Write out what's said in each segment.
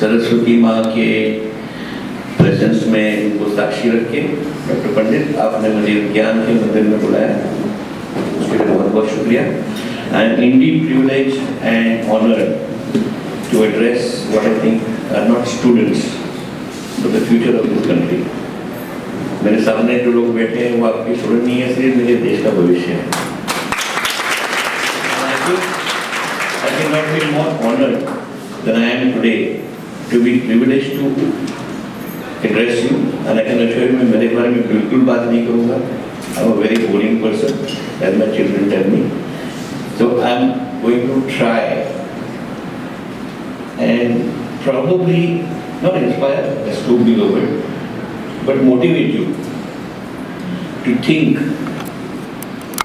सरस्वती माँ के प्रेजेंस में उनको साक्षी रख के डॉक्टर पंडित आपने मुझे ज्ञान के मंदिर में बुलाया, उसके लिए बहुत बहुत शुक्रिया। I am indeed privileged and honoured to address what I think are not students but the future of this country. मेरे सामने जो लोग बैठे हैं वो आपके स्टूडेंट नहीं है, सिर्फ मेरे देश का भविष्य है। I cannot be more honored than I am today to be privileged to address you, and I can assure you मैं मेरे बारे में बिल्कुल बात नहीं करूँगा। I'm a very boring person, as my children tell me. So I'm going to try and probably not inspire, that's too big of it, but motivate you to think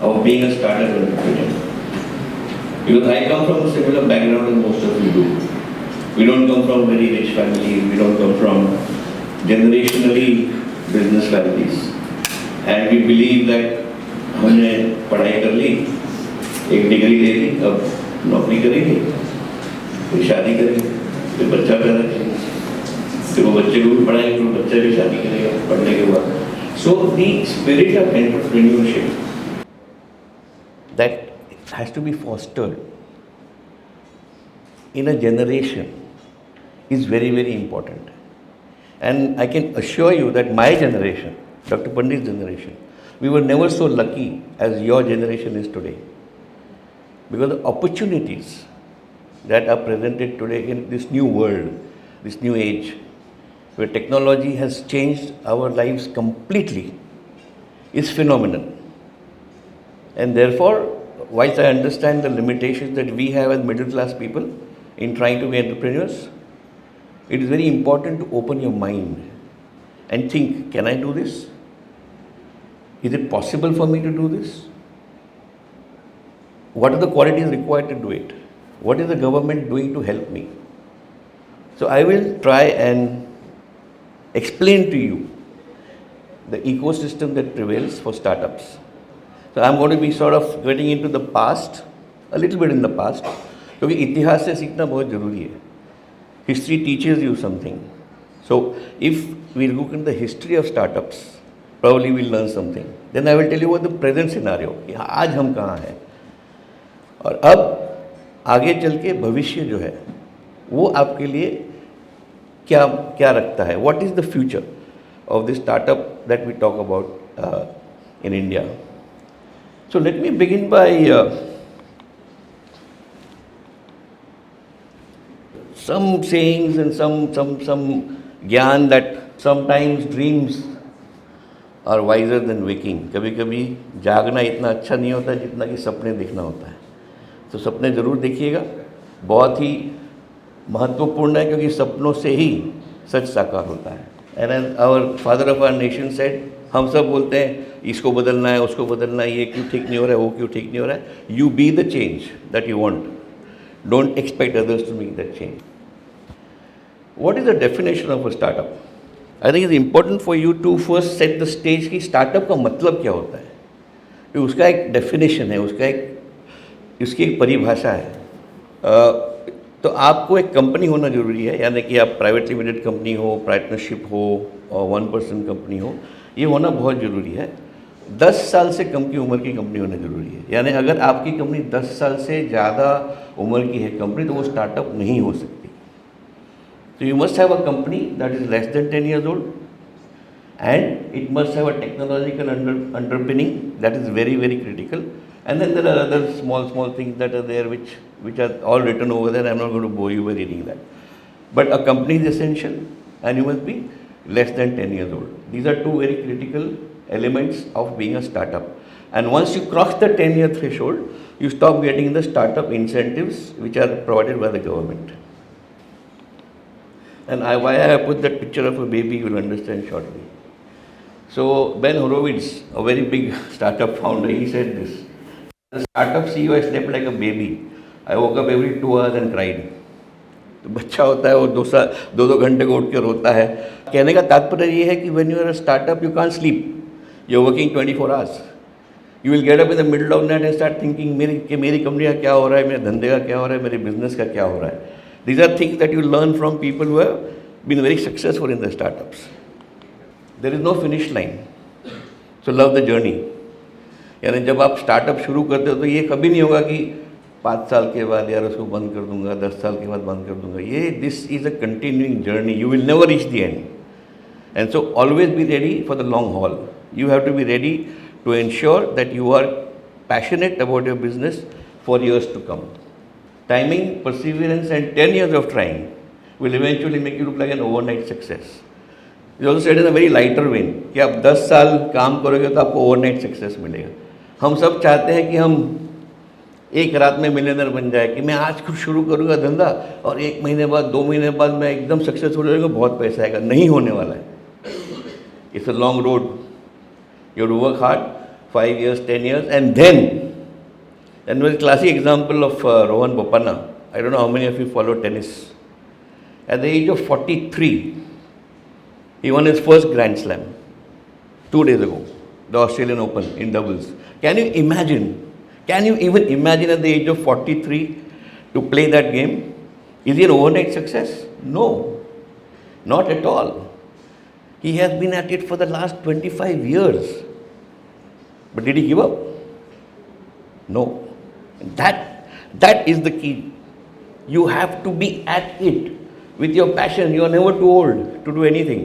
of being a startup entrepreneur. Because I come from a similar background as most of you do. We don't come from very rich families, we don't come from generationally business families. And we believe that हमने पढ़ाई कर ली, एक degree ले ली, अब नौकरी करेंगे, फिर शादी करेंगे, फिर बच्चा पैदा करेंगे, फिर वो बच्चे को भी पढ़ाएंगे, फिर बच्चा भी शादी करेगा पढ़ने के बाद. So the spirit of entrepreneurship that has to be fostered in a generation is very, very important. And I can assure you that my generation, Dr. Pandit's generation, we were never so lucky as your generation is today. Because the opportunities that are presented today in this new world, this new age, where technology has changed our lives completely, is phenomenal. And therefore, whilst I understand the limitations that we have as middle class people in trying to be entrepreneurs, it is very important to open your mind and think, can I do this? Is it possible for me to do this? What are the qualities required to do it? What is the government doing to help me? So I will try and explain to you the ecosystem that prevails for startups. So I'm going to be sort of getting into the past, a little bit in the past, क्योंकि इतिहास से सीखना बहुत ज़रूरी है. History teaches you something. So if we look at the history of startups, probably we'll learn something. Then I will tell you what the present scenario, कि आज हम कहाँ हैं और अब आगे चल के भविष्य जो है वो आपके लिए क्या क्या रखता है. What is the future of this startup that we talk about in India? So let me begin by some sayings and some gyan that sometimes dreams are wiser than waking. कभी कभी जागना इतना अच्छा नहीं होता जितना कि सपने देखना होता है. तो सपने ज़रूर देखिएगा, बहुत ही महत्वपूर्ण है क्योंकि सपनों से ही सच साकार होता है. And as our father of our nation said, हम सब बोलते हैं इसको बदलना है, उसको बदलना है, ये क्यों ठीक नहीं हो रहा है, वो क्यों ठीक नहीं हो रहा है. You be the change that you want. Don't expect others to make that change. What is the definition of a startup? I think it's important for you to first set the stage कि startup का मतलब क्या होता है. तो उसका एक definition है, उसकी एक परिभाषा है. तो आपको एक कंपनी होना ज़रूरी है, यानी कि आप प्राइवेट लिमिटेड कंपनी हो, पार्टनरशिप हो और 1% कंपनी हो, ये होना बहुत ज़रूरी है. 10 साल से कम की उम्र की कंपनी होना ज़रूरी है. यानी अगर आपकी कंपनी 10 साल से ज़्यादा उम्र की है कंपनी तो वो स्टार्टअप नहीं हो सकती. तो you must have a company that is less than 10 years old and it must have a technological underpinning that is very, very critical. And then there are other small things that are there which are all written over there. I'm not going to bore you by reading that. But a company is essential and you must be less than 10 years old. These are two very critical elements of being a startup. And once you cross the 10-year threshold, you stop getting the startup incentives which are provided by the government. And why I have put that picture of a baby, you will understand shortly. So Ben Horowitz, a very big startup founder, he said this. The startup CEO, I slept like a baby. I woke up every 2 hours and cried. तो बच्चा होता है वो 2 घंटे को उठ के रोता है. कहने का तात्पर्य ये है कि when you are a startup, you can't sleep. You're working 24 hours. You will get up in the middle of night and start thinking मेरी कंपनी का क्या हो रहा है, मेरे धंधे का क्या हो रहा है, मेरे बिजनेस का क्या हो रहा है. These are things that you learn from people who have been very successful in their startups. There is no finish line. So love the journey. यानी जब आप स्टार्टअप शुरू करते हो तो ये कभी नहीं होगा कि 5 साल के बाद यार उसको बंद कर दूंगा, 10 साल के बाद बंद कर दूंगा. ये this is a continuing journey. You will never reach the end. And so always be ready for the long haul. You have to be ready to ensure that you are passionate about your business for years to come. Timing, perseverance and 10 years of trying will eventually make you look like an overnight success. It's also said in a very lighter vein कि आप 10 साल काम करोगे तो आपको overnight success मिलेगा. हम सब चाहते हैं कि हम एक रात में मिलियनर बन जाए, कि मैं आज कुछ शुरू करूँगा धंधा और 1 महीने बाद 2 महीने बाद मैं एकदम सक्सेसफुल हो जाऊँगा, बहुत पैसा आएगा. नहीं होने वाला है. It's a long road. You have to work hard, 5 years, 10 years, and then was a classic example of Rohan Bopanna. I don't know how many of you follow tennis. At the age of 43, he won his first Grand Slam 2 days ago, the Australian Open in doubles. Can you imagine? Can you even imagine at the age of 43 to play that game? Is he an overnight success? No, not at all. He has been at it for the last 25 years. But did he give up? No. That is the key. You have to be at it with your passion. You are never too old to do anything.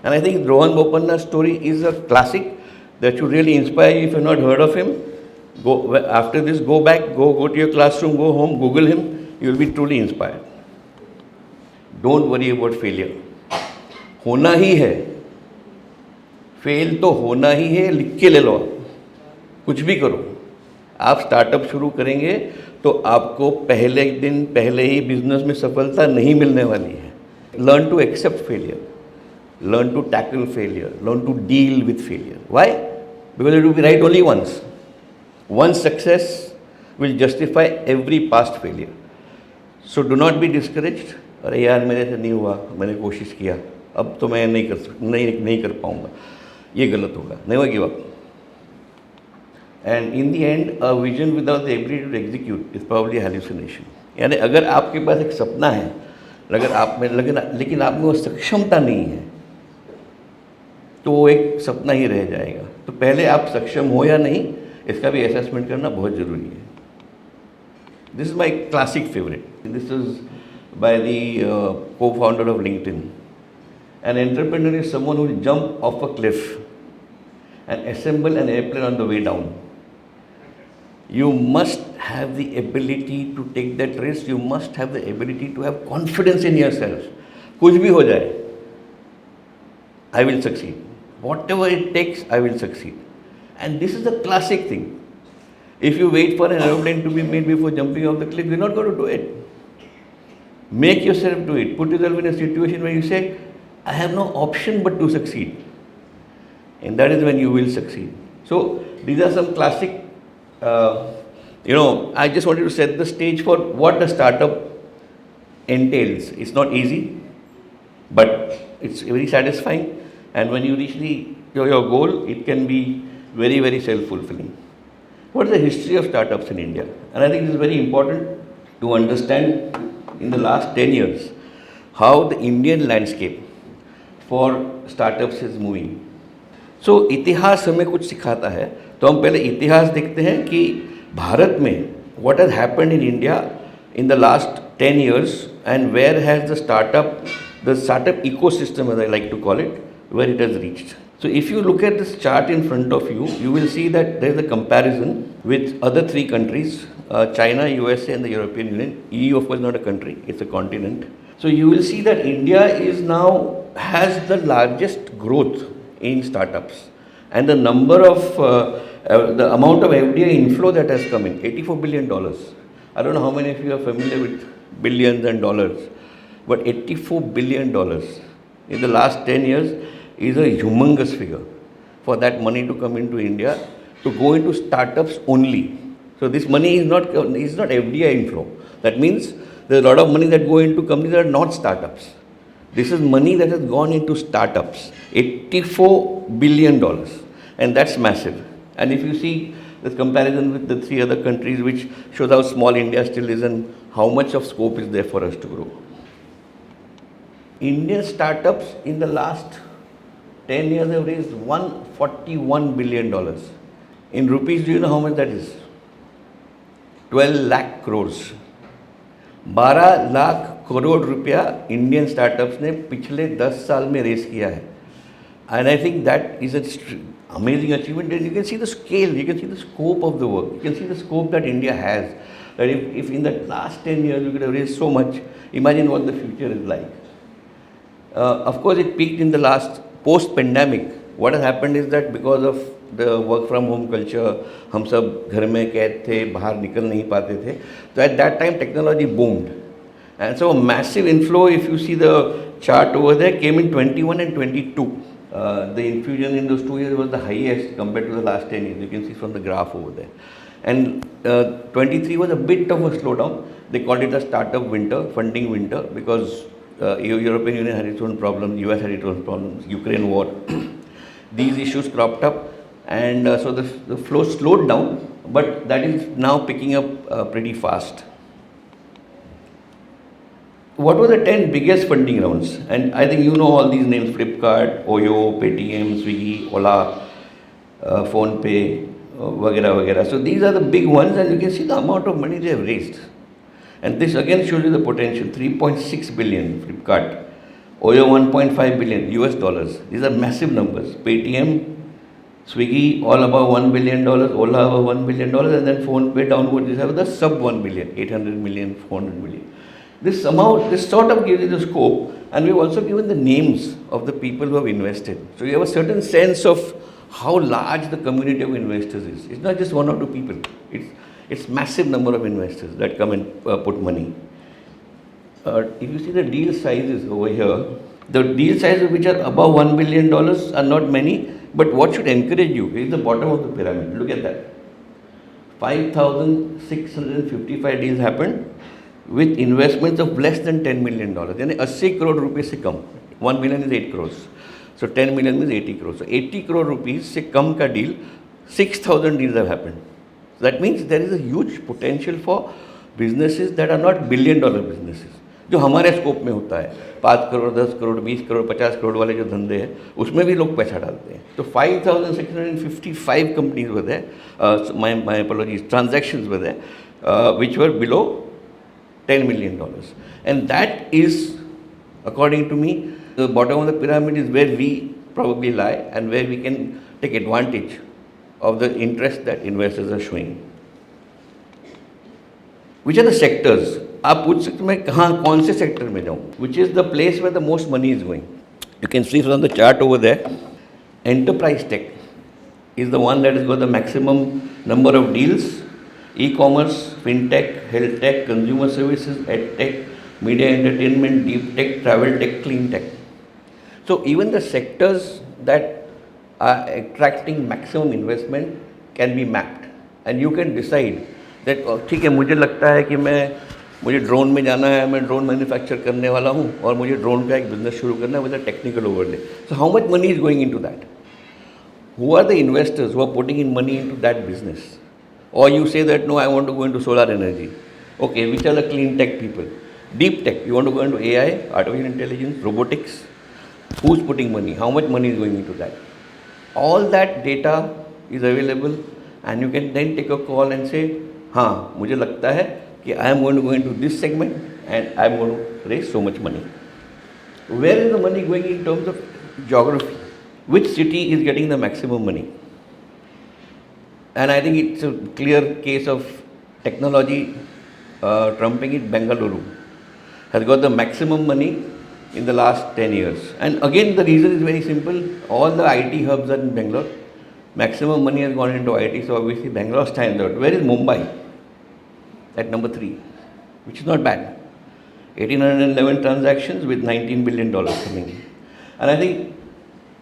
And I think Rohan Bopanna's story is a classic that should really inspire you. If you have not heard of him, after this, go back, go to your classroom, go home, Google him. You will be truly inspired. Don't worry about failure. होना ही है. Fail तो होना ही है. लिख के ले लो. कुछ भी करो. आप स्टार्टअप शुरू करेंगे तो आपको पहले दिन पहले ही बिजनेस में सफलता नहीं मिलने वाली है. Learn to accept failure. Learn to tackle failure. Learn to deal with failure. Why? Because it will be right only once. One success will justify every past failure. So do not be discouraged. अरे यार मेरे से नहीं हुआ, मैंने कोशिश किया, अब तो मैं नहीं कर पाऊँगा, ये गलत होगा. Never give up. And in the end, a vision without the ability to execute is probably a hallucination. यानी अगर आपके पास एक सपना है, लेकिन आप में वो सक्षमता नहीं है, तो वो एक सपना ही रह जाएगा. तो पहले आप सक्षम हो या नहीं, इसका भी असेसमेंट करना बहुत ज़रूरी है. This is my classic favourite. This is by the co-founder of LinkedIn. An entrepreneur is someone who will jump off a cliff and assemble an airplane on the way down. You must have the ability to take that risk. You must have the ability to have confidence in yourself. कुछ भी हो जाए, I will succeed. Whatever it takes, I will succeed. And this is a classic thing. If you wait for an aeroplane to be made before jumping off the cliff, you're not going to do it. Make yourself do it. Put yourself in a situation where you say, I have no option but to succeed. And that is when you will succeed. So these are some classic, I just wanted to set the stage for what a startup entails. It's not easy, but it's very satisfying. And when you reach your goal, it can be very, very self-fulfilling. What is the history of startups in India? And I think it is very important to understand in the last 10 years how the Indian landscape for startups is moving. So इतिहास हमें कुछ सिखाता है. तो हम पहले इतिहास देखते हैं कि भारत में what has happened in India in the last 10 years and where has the startup ecosystem, as I like to call it, where it has reached. So if you look at this chart in front of you, you will see that there is a comparison with other 3 countries, China, USA and the European Union. EU of course is not a country, it's a continent. So you will see that India has the largest growth in startups. And the number of, the amount of FDI inflow that has come in, $84 billion. I don't know how many of you are familiar with billions and dollars, but $84 billion in the last 10 years is a humongous figure for that money to come into India to go into startups only. So this money is not FDI inflow. That means there's a lot of money that go into companies that are not startups. This is money that has gone into startups, $84 billion, and that's massive. And if you see this comparison with the three other countries, which shows how small India still is and how much of scope is there for us to grow. Indian startups in the last 10 years have raised $141 billion. In rupees, do you know how much that is? 12 lakh crores. 12 lakh crore रुपया Indian startups ने पिछले 10 साल में race किया है. And I think that is an amazing achievement. And you can see the scale, you can see the scope of the work, you can see the scope that India has. That if in the last 10 years you could have raised so much, imagine what the future is like. Of course, it peaked in the last post-pandemic. What has happened is that because of the work from home culture, हम सब घर में कैद थे, बाहर निकल नहीं पाते थे. So at that time, technology boomed. And so a massive inflow, if you see the chart over there, came in 21 and 22. The infusion in those 2 years was the highest compared to the last 10 years. You can see from the graph over there. And 23 was a bit of a slowdown. They called it a startup winter, funding winter, because European Union had its own problems, US had its own problems, Ukraine war. These issues cropped up, and so the flow slowed down, but that is now picking up pretty fast. What were the 10 biggest funding rounds? And I think you know all these names: Flipkart, Oyo, Paytm, Swiggy, Ola, PhonePe, वगैरह वगैरह. So these are the big ones, and you can see the amount of money they have raised. And this again shows you the potential: 3.6 billion Flipkart, Oyo 1.5 billion US dollars. These are massive numbers. Paytm, Swiggy, all above $1 billion, Ola above $1 billion, and then PhonePe downwards. These have the sub 1 billion, 800 million, 400 million. This sort of gives you the scope, and we've also given the names of the people who have invested. So you have a certain sense of how large the community of investors is. It's not just one or two people. It's massive number of investors that come and put money. If you see the deal sizes over here, the deal sizes which are above $1 billion are not many, but what should encourage you is the bottom of the pyramid. Look at that. 5,655 deals happened with investments of less than $10 million. यानी 80 crore rupees से कम. 1 million is 8 crores. So 10 million means 80 crores. So 80 crore rupees से कम का deal, 6,000 deals have happened. So that means there is a huge potential for businesses that are not billion-dollar businesses. जो हमारे scope में होता है 5 करोड़ 10 करोड़ 20 करोड़ 50 करोड़ वाले जो धंधे हैं उसमें भी लोग पैसा डालते हैं. तो 5,655 companies were there, my apologies, transactions were there which were below $10 million, and that is, according to me, the bottom of the pyramid is where we probably lie and where we can take advantage of the interest that investors are showing. Which are the sectors? आप पूछ सकते मैं कहाँ कौन से sector में जाऊँ? Which is the place where the most money is going? You can see from the chart over there, enterprise tech is the one that has got the maximum number of deals. E-commerce, fintech, health tech, consumer services, ed tech, media entertainment, deep tech, travel tech, clean tech. So even the sectors that are attracting maximum investment can be mapped, and you can decide that ठीक है मुझे लगता है कि मुझे drone में जाना है, मैं ड्रोन मैन्युफैक्चर करने वाला हूँ और मुझे ड्रोन का एक बिजनेस शुरू करना है with a technical overlay. So how much money is going into that? Who are the investors who are putting in money into that business? Or you say that no, I want to go into solar energy. Okay, which are the clean tech people? Deep tech, you want to go into AI, artificial intelligence, robotics. Who's putting money? How much money is going into that? All that data is available, and you can then take a call and say, हाँ मुझे लगता है कि I am going to go into this segment and I am going to raise so much money. Where is the money going in terms of geography? Which city is getting the maximum money? And I think it's a clear case of technology trumping it. Bengaluru has got the maximum money in the last 10 years. And again, the reason is very simple. All the IT hubs are in Bangalore. Maximum money has gone into IT, so obviously Bangalore stands out. Where is Mumbai? At number 3, which is not bad. 1,811 transactions with $19 billion coming in. And I think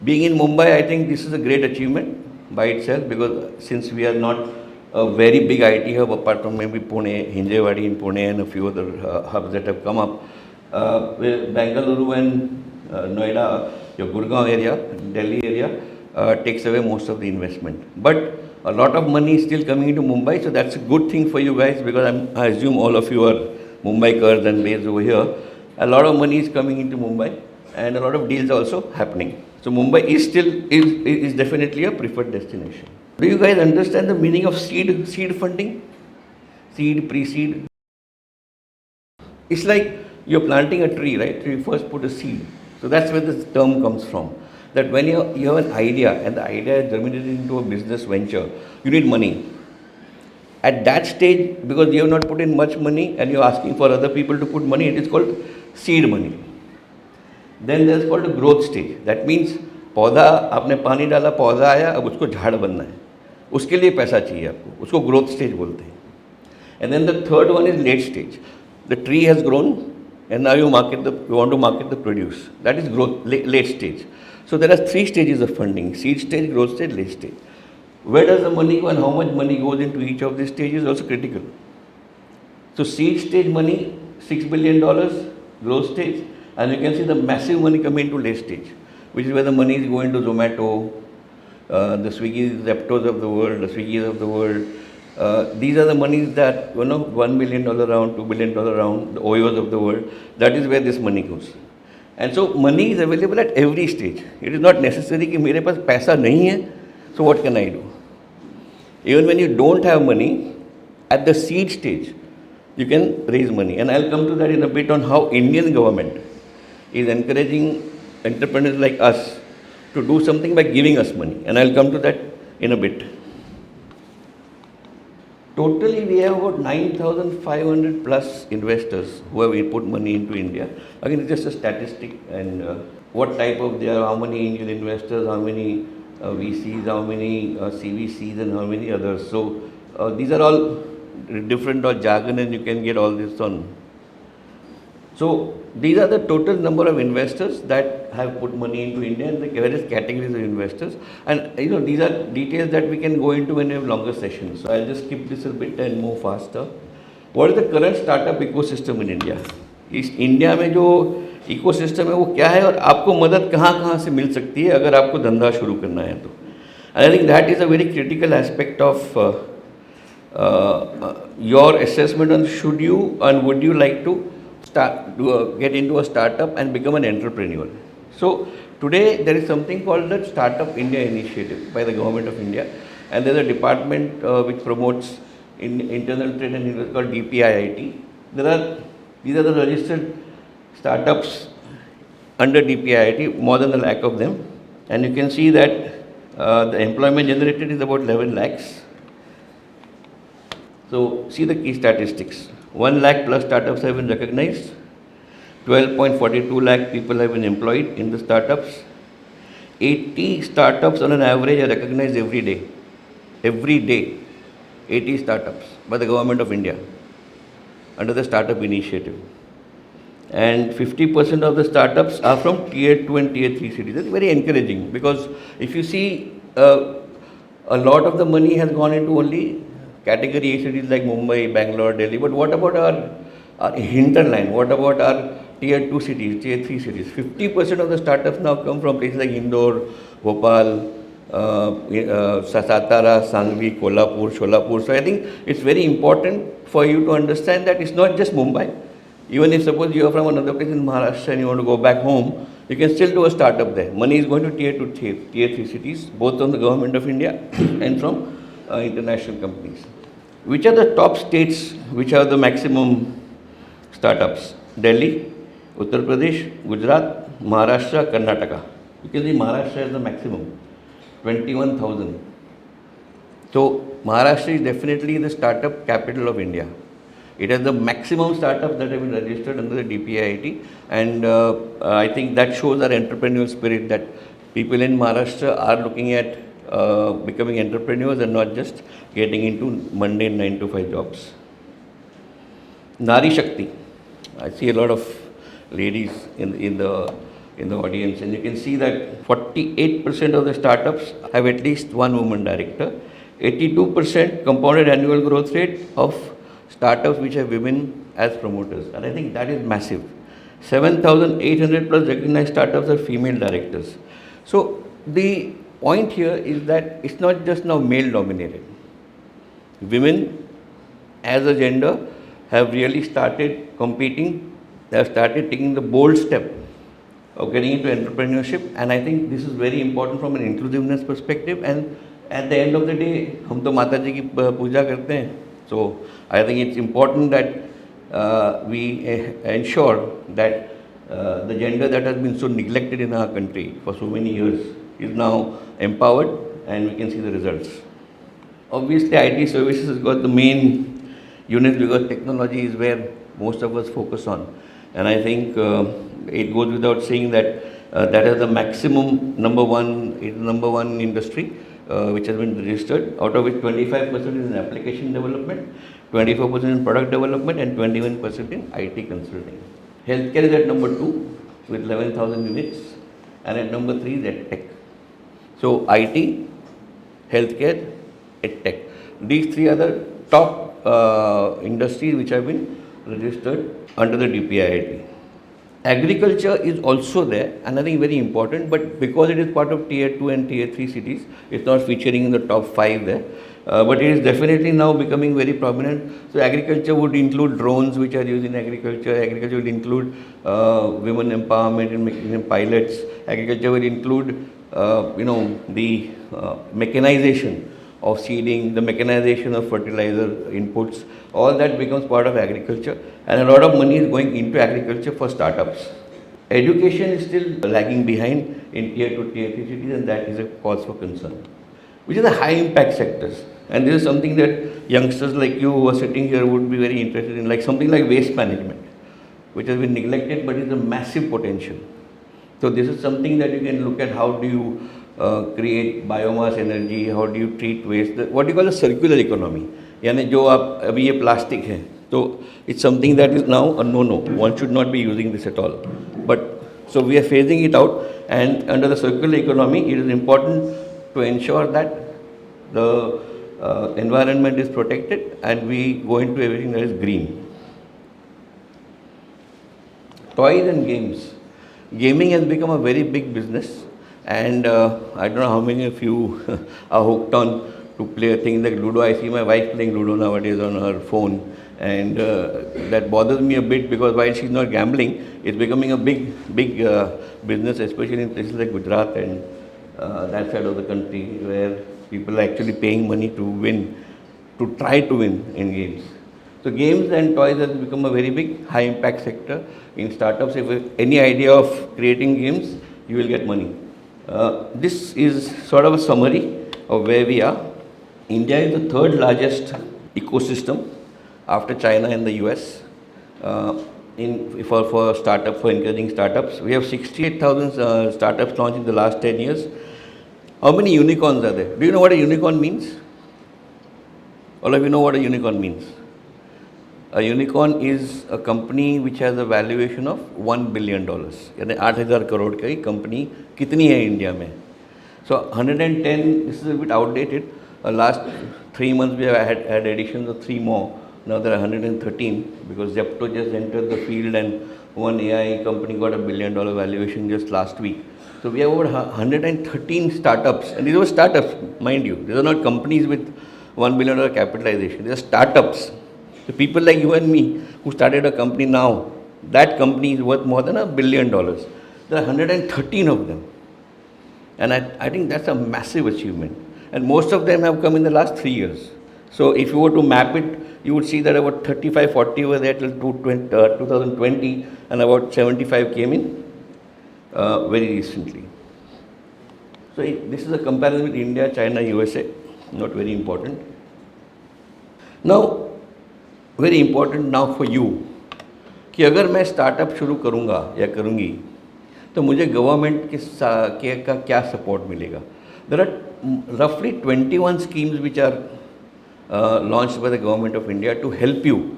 being in Mumbai, I think this is a great achievement by itself, because since we are not a very big IT hub apart from maybe Pune, Hinjewadi in Pune and a few other hubs that have come up, Bengaluru and Noida, your Gurgaon area, Delhi area takes away most of the investment. But a lot of money is still coming into Mumbai, so that's a good thing for you guys because I assume all of you are Mumbaikars and based over here. A lot of money is coming into Mumbai and a lot of deals also happening. So Mumbai is definitely a preferred destination. Do you guys understand the meaning of seed funding? Seed, pre-seed. It's like you're planting a tree, right? So you first put a seed. So that's where this term comes from. That when you have an idea and the idea is germinated into a business venture, you need money. At that stage, because you have not put in much money and you're asking for other people to put money, it is called seed money. Then there's called a growth stage. That means पौधा आपने पानी डाला, पौधा आया, अब उसको झाड़ बनना है, उसके लिए पैसा चाहिए आपको, उसको growth stage बोलते हैं. And then the third one is late stage. The tree has grown and now you want to market the produce. That is growth, late stage. So there are three stages of funding: seed stage, growth stage, late stage. Where does the money go and how much money goes into each of these stages is also critical. So seed stage money, $6 billion, growth stage, and you can see the massive money coming into late stage, which is where the money is going to Zomato, the Swiggy, Zeptos of the world, the Swiggies of the world. These are the monies that, $1 million round, $2 billion round, the OYOs of the world. That is where this money goes. And so money is available at every stage. It is not necessary कि मेरे पास पैसा नहीं है, so what can I do? Even when you don't have money, at the seed stage, you can raise money. And I'll come to that in a bit on how Indian government is encouraging entrepreneurs like us to do something by giving us money. And I'll come to that in a bit. Totally, we have about 9,500 plus investors who have put money into India. Again, it's just a statistic and what type of they are, how many angel investors, how many VCs, how many CVCs and how many others. So these are all different jargon and you can get all this on. So these are the total number of investors that have put money into India and the various categories of investors. And these are details that we can go into when we have longer sessions. So I'll just skip this a bit and move faster. What is the current startup ecosystem in India? इस India में जो ecosystem है वो क्या है और आपको मदद कहाँ कहाँ से मिल सकती है अगर आपको धंधा शुरू करना है तो. And I think that is a very critical aspect of your assessment on should you and would you like to get into a startup and become an entrepreneur. So today there is something called the StartUp India initiative by the government of India, and there is a department which promotes internal trade and investment called DPIIT. These are the registered startups under DPIIT, more than a lakh of them, and you can see that the employment generated is about 11 lakhs. So see the key statistics. 1 lakh plus startups have been recognized. 12.42 lakh people have been employed in the startups. 80 startups on an average are recognized every day. Every day, 80 startups by the government of India under the startup initiative. And 50% of the startups are from tier 2 and tier 3 cities. That's very encouraging because if you see a lot of the money has gone into only category A cities like Mumbai, Bangalore, Delhi. But what about our hinterland? What about our tier 2 cities, tier 3 cities? 50% of the startups now come from places like Indore, Bhopal, Satara, Sangli, Kolhapur, Sholapur. So I think it's very important for you to understand that it's not just Mumbai. Even if suppose you are from another place in Maharashtra and you want to go back home, you can still do a startup there. Money is going to tier 2, tier 3 cities, both from the government of India and from international companies. Which are the top states which have the maximum startups? Delhi, Uttar Pradesh, Gujarat, Maharashtra, Karnataka. You can see Maharashtra is the maximum, 21,000. So Maharashtra is definitely the startup capital of India. It has the maximum startups that have been registered under the DPIIT, and I think that shows our entrepreneurial spirit that people in Maharashtra are looking at becoming entrepreneurs and not just getting into mundane 9 to 5 jobs. Nari Shakti. I see a lot of ladies in the audience, and you can see that 48% of the startups have at least one woman director. 82% compounded annual growth rate of startups which have women as promoters, and I think that is massive. 7,800 plus recognized startups are female directors. So the point here is that it's not just now male dominated. Women as a gender have really started competing. They have started taking the bold step of getting into entrepreneurship, and I think this is very important from an inclusiveness perspective. And at the end of the day, हम तो माता जी की पूजा करते हैं. So I think it's important that we ensure that the gender that has been so neglected in our country for so many years is now empowered, and we can see the results. Obviously, IT services has got the main unit because technology is where most of us focus on. And I think it goes without saying that that is the maximum number one industry which has been registered, out of which 25% is in application development, 24% in product development, and 21% in IT consulting. Healthcare is at number 2 with 11,000 units, and at number 3 is EdTech. So IT, healthcare, EdTech. These three are the top industries which have been registered under the DPIIT. Agriculture is also there, and I think very important, but because it is part of tier 2 and tier 3 cities, it's not featuring in the top 5 there. But it is definitely now becoming very prominent. So agriculture would include drones which are used in agriculture. Agriculture would include women empowerment and making them pilots. Agriculture would include the mechanization of seeding, the mechanization of fertilizer inputs. All that becomes part of agriculture, and a lot of money is going into agriculture for startups. Education is still lagging behind in tier 2, tier 3 cities, and that is a cause for concern. Which are the high impact sectors, and this is something that youngsters like you who are sitting here would be very interested in, like something like waste management, which has been neglected but is a massive potential. So this is something that you can look at. How do you create biomass energy? How do you treat waste? What do you call a circular economy? यानी जो आप अभी ये plastic है, तो it's something that is now a no-no. One should not be using this at all. But so we are phasing it out, and under the circular economy, it is important to ensure that the environment is protected and we go into everything that is green. Toys and games. Gaming has become a very big business, and I don't know how many of you are hooked on to play things like Ludo. I see my wife playing Ludo nowadays on her phone, and that bothers me a bit because while she's not gambling, it's becoming a big business, especially in places like Gujarat and that side of the country where people are actually paying money to win, to try to win in games. So games and toys has become a very big high impact sector in startups. If you have any idea of creating games, you will get money. This is sort of a summary of where we are. India is the third largest ecosystem after China and the US for startup, for encouraging startups. We have 68,000 startups launched in the last 10 years. How many unicorns are there? Do you know what a unicorn means? All of you know what a unicorn means? A unicorn is a company which has a valuation of $1 billion. यानी 8,000 करोड़ की company कितनी है India में? So 110, this is a bit outdated. Last 3 months we have had additions of 3 more. Now there are 113 because Zepto just entered the field, and one AI company got $1 billion valuation just last week. So we have over 113 startups, and these are startups, mind you. These are not companies with $1 billion capitalization. These are startups. So people like you and me who started a company now, that company is worth more than $1 billion. There are 113 of them. And I think that's a massive achievement. And most of them have come in the last 3 years. So if you were to map it, you would see that about 35, 40 were there till 2020, and about 75 came in very recently. So this is a comparison with India, China, USA, not very important. Now, very important now for you, कि अगर मैं startup शुरू करूँगा या करूँगी तो मुझे government का क्या सपोर्ट मिलेगा. There are roughly 21 schemes which are launched by the government of India to help you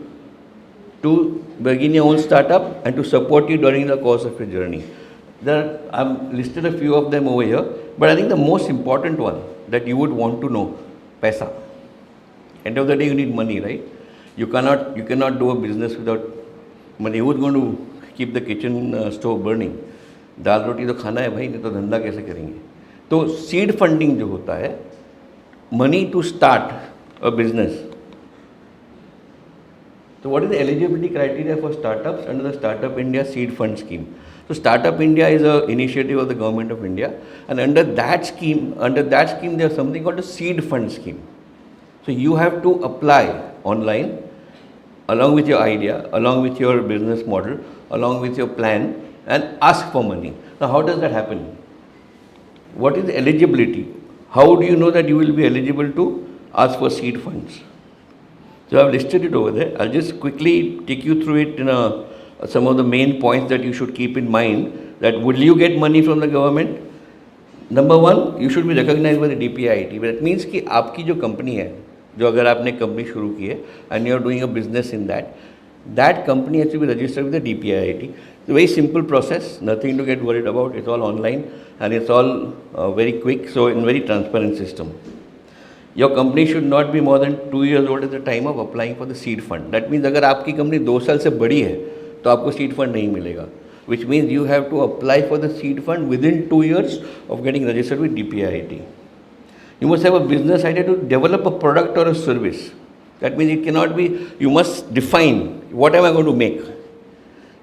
to begin your own startup and to support you during the course of your journey. I've listed a few of them over here, but I think the most important one that you would want to know, paisa. End of the day, you need money, right? You cannot do a business without money. Who's going to keep the kitchen stove burning? दाल रोटी तो खाना है भाई, नहीं तो धंधा कैसे करेंगे? तो सीड फंडिंग जो होता है, money to start a business. So what is the eligibility criteria for startups under the Startup India Seed Fund Scheme? So Startup India is an initiative of the Government of India, and under that scheme there's something called a Seed Fund Scheme. So you have to apply online along with your idea, along with your business model, along with your plan, and ask for money. Now how does that happen? What is the eligibility? How do you know that you will be eligible to ask for seed funds? So I've listed it over there. I'll just quickly take you through it in some of the main points that you should keep in mind. That will you get money from the government? Number one, you should be recognized by the DPIIT. That means कि आपकी जो company है, जो अगर आपने company शुरू की है, and you are doing a business in that company has to be registered with the DPIIT. It's a very simple process, nothing to get worried about. It's all online and it's all very quick, so in very transparent system. Your company should not be more than 2 years old at the time of applying for the seed fund. That means अगर आपकी company 2 साल से बड़ी है तो आपको seed fund नहीं मिलेगा. Which means you have to apply for the seed fund within 2 years of getting registered with DPIIT. You must have a business idea to develop a product or a service. That means it cannot be, you must define what am I going to make.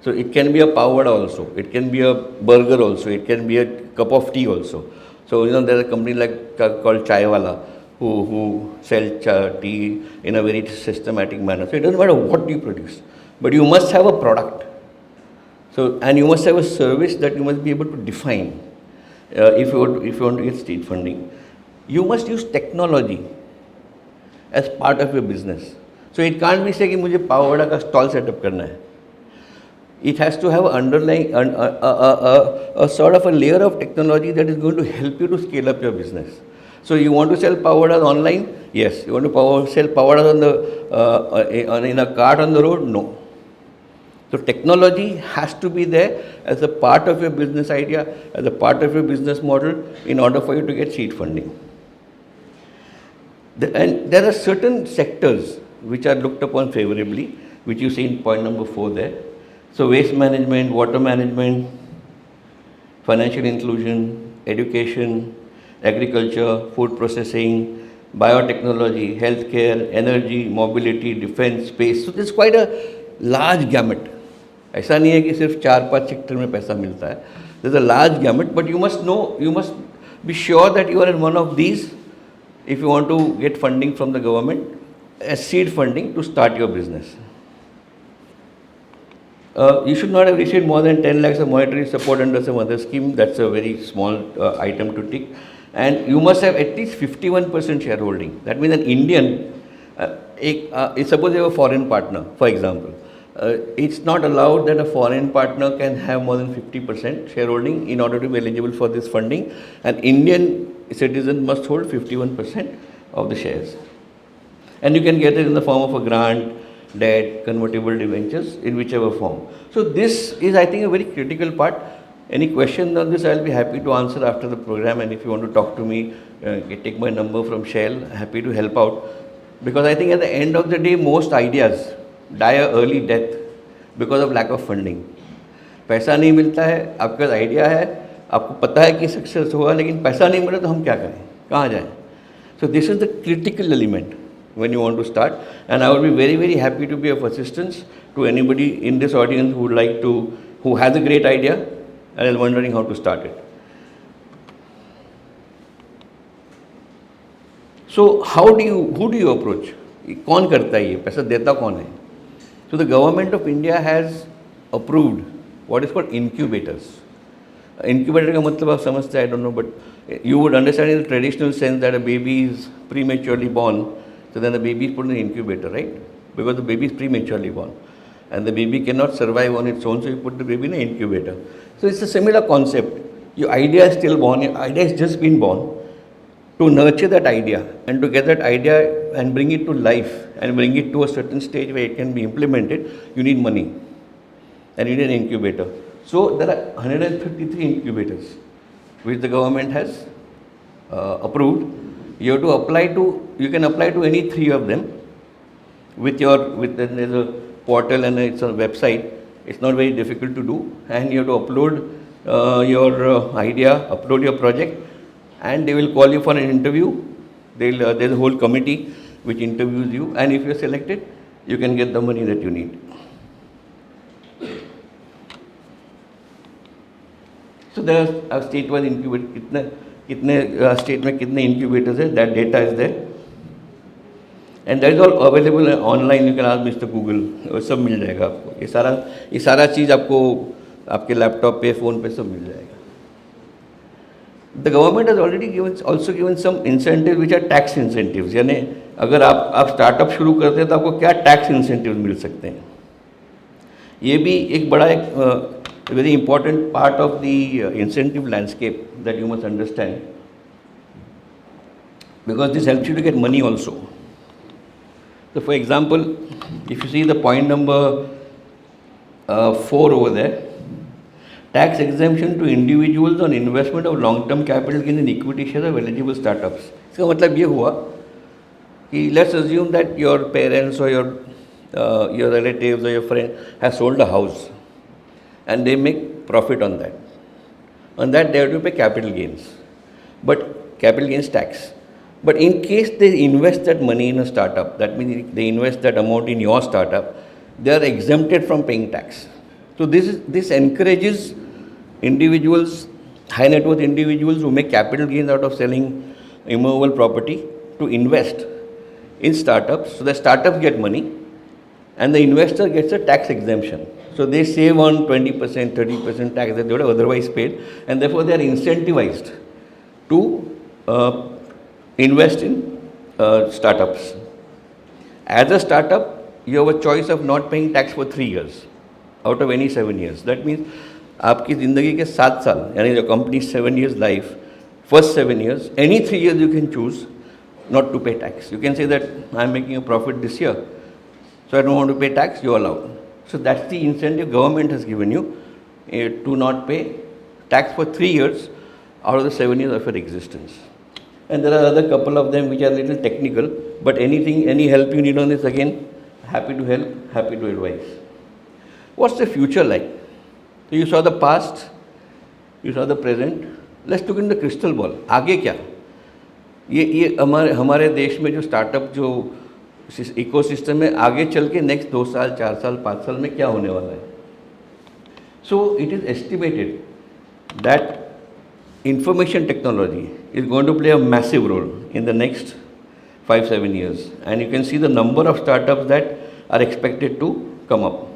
So it can be a pav vada also, it can be a burger also, it can be a cup of tea also. So there's a company called Chaiwala who sell tea in a very systematic manner. So it doesn't matter what you produce, but you must have a product. So, and you must have a service that you must be able to define if you want to get seed funding. You must use technology as part of your business. So it can't be saying कि मुझे पाव वड़ा का stall setup करना है. It has to have underlying a sort of a layer of technology that is going to help you to scale up your business. So you want to sell pav vadas online? Yes. You want to sell pav vadas in a cart on the road? No. So technology has to be there as a part of your business idea, as a part of your business model in order for you to get seed funding. And there are certain sectors which are looked upon favorably, which you see in point number 4 there. So waste management, water management, financial inclusion, education, agriculture, food processing, biotechnology, healthcare, energy, mobility, defense, space. So there's quite a large gamut. ऐसा नहीं है कि सिर्फ 4-5 sector में पैसा मिलता है. There's a large gamut, but you must know, you must be sure that you are in one of these if you want to get funding from the government as seed funding to start your business. You should not have received more than 10 lakhs of monetary support under some other scheme. That's a very small item to tick. And you must have at least 51% shareholding. That means an Indian, suppose you have a foreign partner, for example. It's not allowed that a foreign partner can have more than 50% shareholding in order to be eligible for this funding. An Indian citizen must hold 51% of the shares. And you can get it in the form of a grant, debt, convertible debentures, in whichever form. So this is, I think, a very critical part. Any questions on this, I'll be happy to answer after the program. And if you want to talk to me, take my number from Shell, happy to help out. Because I think at the end of the day, most ideas die a early death because of lack of funding. पैसा नहीं मिलता है, आपके पास idea है, आपको पता है कि सक्सेस होगा, लेकिन पैसा नहीं मिला तो हम क्या करें, कहाँ जाएं? So this is the critical element when you want to start, and I would be very, very happy to be of assistance to anybody in this audience who would like to, who has a great idea and is wondering how to start it. So who do you approach? कौन करता है ये, पैसा देता कौन है? So the government of India has approved what is called incubators. Incubator का मतलब आप समझते हैं, I don't know, but you would understand in the traditional sense that a baby is prematurely born, so then the baby is put in an incubator, right? Because the baby is prematurely born and the baby cannot survive on its own, so you put the baby in an incubator. So it's a similar concept. Your idea is still born, your idea has just been born. To nurture that idea and to get that idea and bring it to life and bring it to a certain stage where it can be implemented, you need money and you need an incubator. So there are 153 incubators which the government has approved. You have to apply to, you can apply to any 3 of them there's a portal and it's a website. It's not very difficult to do, and you have to upload your idea, upload your project, and they will call you for an interview. There's a whole committee which interviews you, and if you're selected, you can get the money that you need. So there are state-wise incubators. कितने state में कितने incubators है? That data is there, and that is all available online. You can ask Mr. Google, सब मिल जाएगा आपको. ये सारा चीज़ आपको आपके लैपटॉप पे, फ़ोन पे सब मिल जाएगा. The government has already also given some incentives which are tax incentives. यानी अगर आप स्टार्टअप शुरू करते हैं तो आपको क्या टैक्स इंसेंटिव्स मिल सकते हैं. ये भी एक बड़ा very important part of the incentive landscape that you must understand, because this helps you to get money also. So for example, if you see the point number 4 over there, tax exemption to individuals on investment of long-term capital gain in equity shares of eligible startups. इसका मतलब ये हुआ कि let's assume that your parents or your relatives or your friend has sold a house and they make profit on that. On that they have to pay capital gains, but capital gains tax. But in case they invest that money in a startup, that means they invest that amount in your startup, they are exempted from paying tax. So this encourages individuals, high net worth individuals who make capital gains out of selling immovable property to invest in startups, so the startups get money and the investor gets a tax exemption. So they save on 20%, 30% tax that they would have otherwise paid, and therefore they are incentivized to invest in startups. As a startup, you have a choice of not paying tax for 3 years out of any 7 years. That means आपकी ज़िंदगी के 7 साल, यानी the company's 7 years life, first 7 years, any 3 years you can choose not to pay tax. You can say that I'm making a profit this year, so I don't want to pay tax, you're allowed. So that's the incentive government has given you to not pay tax for 3 years out of the 7 years of your existence. And there are other couple of them which are a little technical, but any help you need on this, again, happy to help, happy to advise. What's the future like? So you saw the past, you saw the present. Let's look in the crystal ball. आगे क्या? ये हमारे देश में जो startup जो ecosystem है, आगे चल के नेक्स्ट 2 साल, 4 साल, 5 साल में क्या होने वाला है? So it is estimated that information technology is going to play a massive role in the next 5-7 years, and you can see the number of startups that are expected to come up.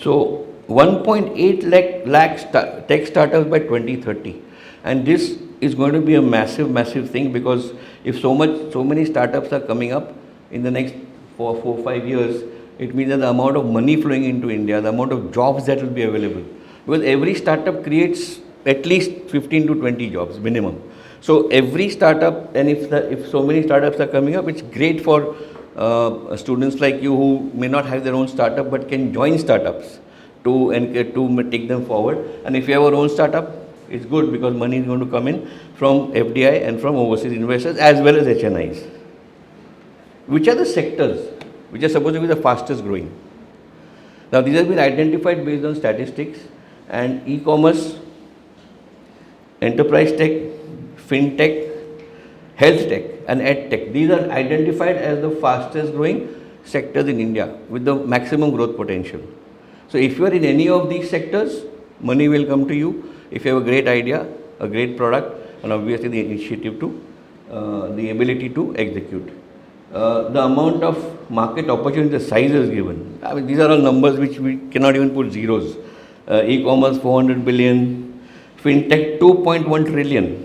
So 1.8 lakh tech startups by 2030, and this is going to be a massive thing, because if so many startups are coming up in the next 4-5 years, it means that the amount of money flowing into India, the amount of jobs that will be available, because every startup creates at least 15 to 20 jobs minimum. So every startup, and if so many startups are coming up, it's great for students like you who may not have their own startup but can join startups to take them forward. And if you have your own startup, it's good, because money is going to come in from FDI and from overseas investors as well as HNIs. Which are the sectors which are supposed to be the fastest growing? Now these have been identified based on statistics, and e-commerce, enterprise tech, fintech, health tech and ed tech. These are identified as the fastest growing sectors in India with the maximum growth potential. So if you are in any of these sectors, money will come to you if you have a great idea, a great product, and obviously the initiative to, the ability to execute. The amount of market opportunity, the size is given. I mean, these are all numbers which we cannot even put zeros. E-commerce 400 billion, fintech 2.1 trillion.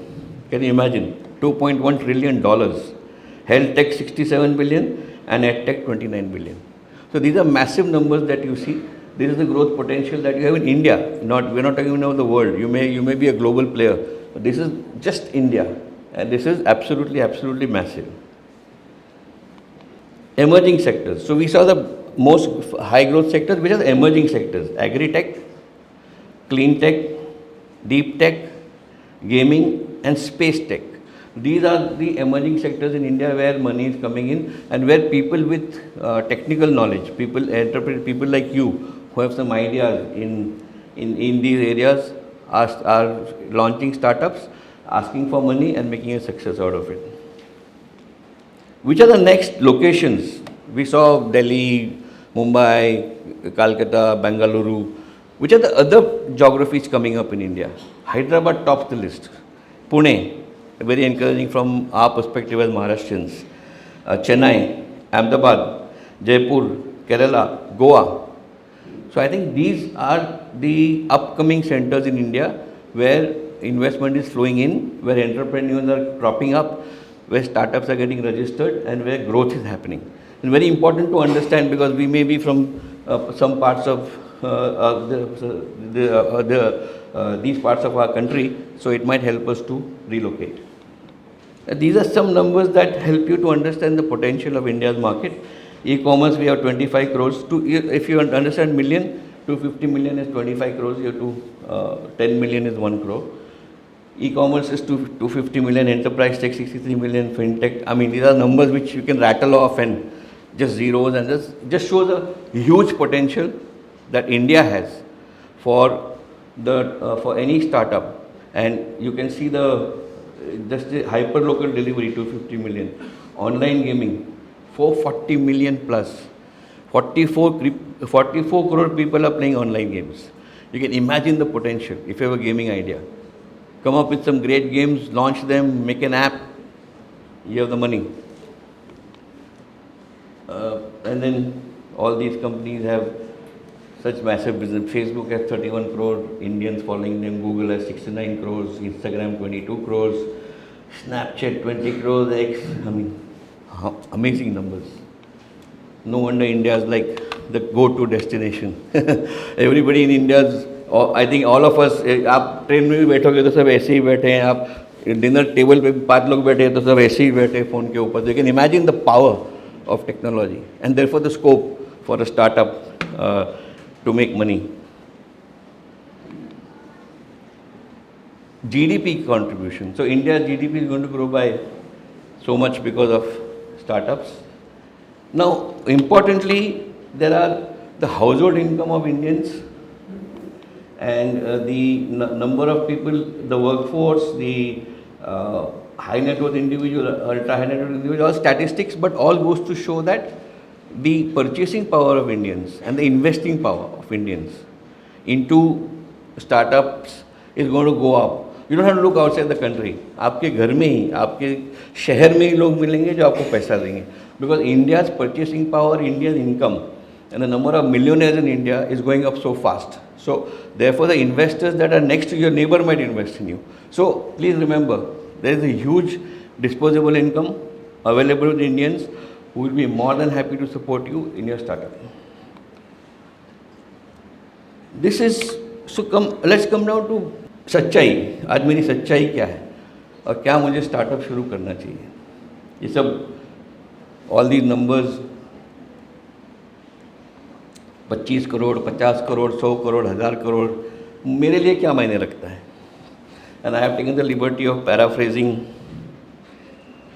Can you imagine? $2.1 trillion. Health tech 67 billion and ed tech 29 billion. So these are massive numbers that you see. This is the growth potential that you have in India. We're not talking about the world. You may be a global player, but this is just India, and this is absolutely massive. Emerging sectors. So we saw the most high growth sectors, which are the emerging sectors: agri-tech, clean tech, deep tech, gaming and space tech. These are the emerging sectors in India where money is coming in, and where people with technical knowledge, people like you who have some ideas in these areas are launching startups, asking for money and making a success out of it. Which are the next locations? We saw Delhi, Mumbai, Calcutta, Bengaluru. Which are the other geographies coming up in India? Hyderabad tops the list. Pune, very encouraging from our perspective as Maharashtrians. Chennai, Ahmedabad, Jaipur, Kerala, Goa. So I think these are the upcoming centers in India where investment is flowing in, where entrepreneurs are cropping up, where startups are getting registered, and where growth is happening. And very important to understand, because we may be from some parts of these parts of our country, so it might help us to relocate. These are some numbers that help you to understand the potential of India's market. E-commerce, we have 25 crores. If you understand million, 250 million is 25 crores. You have 10 million is 1 crore. E-commerce is 250 million. Enterprise tech 63 million. FinTech. I mean, these are numbers which you can rattle off and just zeros, and just shows a huge potential that India has for any startup. And you can see just the hyper local delivery 250 million. Online gaming 440 million plus. 44 crore people are playing online games. You can imagine the potential if you have a gaming idea. Come up with some great games, launch them, make an app, you have the money. And then all these companies have such massive business. Facebook has 31 crore Indians following them, Google has 69 crores, Instagram 22 crores, Snapchat 20 crores, X. I mean, amazing numbers. No wonder India is like the go-to destination. Everybody in India is, I think all of us, आप train में भी बैठोगे तो सब ऐसे ही बैठे हैं, आप डिनर टेबल पे 5 लोग बैठे हैं तो सब ऐसे ही बैठे हैं फ़ोन के ऊपर. So you can imagine the power of technology and therefore the scope for a startup to make money. GDP contribution. So India's GDP is going to grow by so much because of startups. Now, importantly, there are the household income of Indians and the number of people, the workforce, the high net worth individual, ultra high net worth individual, all statistics, but all goes to show that the purchasing power of Indians and the investing power of Indians into startups is going to go up. You don't have to look outside the country. आपके घर में ही, आपके शहर में ही लोग मिलेंगे जो आपको पैसा देंगे. Because India's purchasing power, India's income, and the number of millionaires in India is going up so fast. So therefore the investors that are next to your neighbor might invest in you. So please remember, there is a huge disposable income available to Indians who will be more than happy to support you in your startup. This is, let's come down to सच्चाई. आज मेरी सच्चाई क्या है और क्या मुझे startup शुरू करना चाहिए. ये सब all these numbers 25 crore, 50 crore, 100 crore, 1000 crore मेरे लिए क्या मायने रखता है. And I have taken the liberty of paraphrasing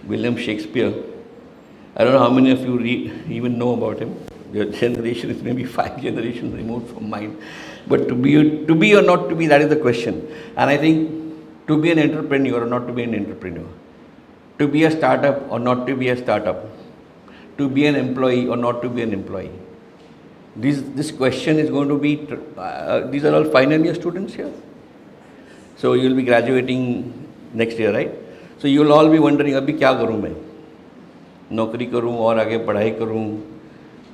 William Shakespeare. I don't know how many of you even know about him. Your generation is maybe 5 generations removed from mine. But to be or not to be, that is the question. And I think to be an entrepreneur or not to be an entrepreneur, to be a startup or not to be a startup, to be an employee or not to be an employee. This question is going to be, these are all final year students here. So you will be graduating next year, right? So you will all be wondering, अभी क्या करूँ मैं? नौकरी करूं और आगे पढ़ाई करूं,